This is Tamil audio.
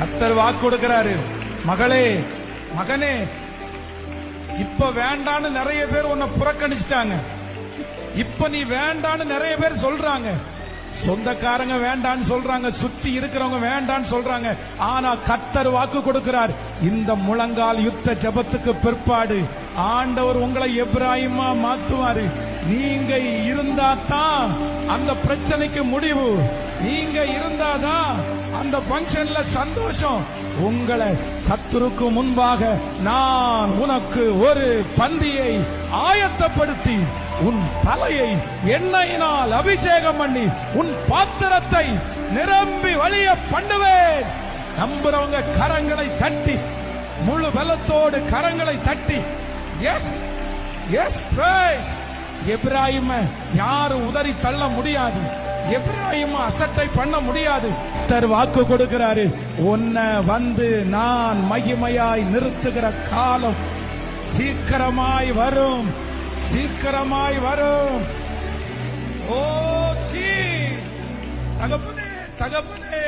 கர்த்தர் வாக்கு கொடுக்கிறாரு, மகளே மகனே, இப்ப வேண்டான்னு நிறைய பேர் உன்னை புறக்கணிச்சிட்டாங்க. இப்ப நீ வேண்டான்னு நிறைய பேர் சொல்றாங்க. சொந்தக்காரங்க வேண்டான்னு சொல்றாங்க, சுத்தி இருக்கிறவங்க வேண்டான்னு சொல்றாங்க. ஆனா கர்த்தர் வாக்கு கொடுக்கிறார், இந்த முழங்கால் யுத்த ஜெபத்துக்கு பிற்பாடு ஆண்டவர் உங்களை எப்ராயிமா மாத்துவாரு. நீங்க இருந்தாதான் அந்த பிரச்சனைக்கு முடிவு. நீங்க இருந்தாதான் அந்த பங்கன்ல சந்தோஷம். உங்களை சத்துருக்கு முன்பாக நான் உனக்கு ஒரு பந்தியை ஆயத்தப்படுத்தி உன் தலையை எண்ணெயினால் அபிஷேகம் பண்ணி உன் பாத்திரத்தை நிரம்பி வழிய பண்ணுவேன். நம்புறவங்க கரங்களை தட்டி, முழு பலத்தோடு கரங்களை தட்டி எஸ் எஸ் பிரைஸ். எப்ராயிம யாரும் உதறி தள்ள முடியாது, எப்ராயிம அசட்டை பண்ண முடியாது. கர்த்தர் வாக்கு கொடுக்கிறாரு, உன்னை வந்து நான் மகிமையாய் நிறுத்துகிற காலம் சீக்கிரமாய் வரும், சீக்கிரமாய் வரும். ஓ தகப்பனே தகப்பனே,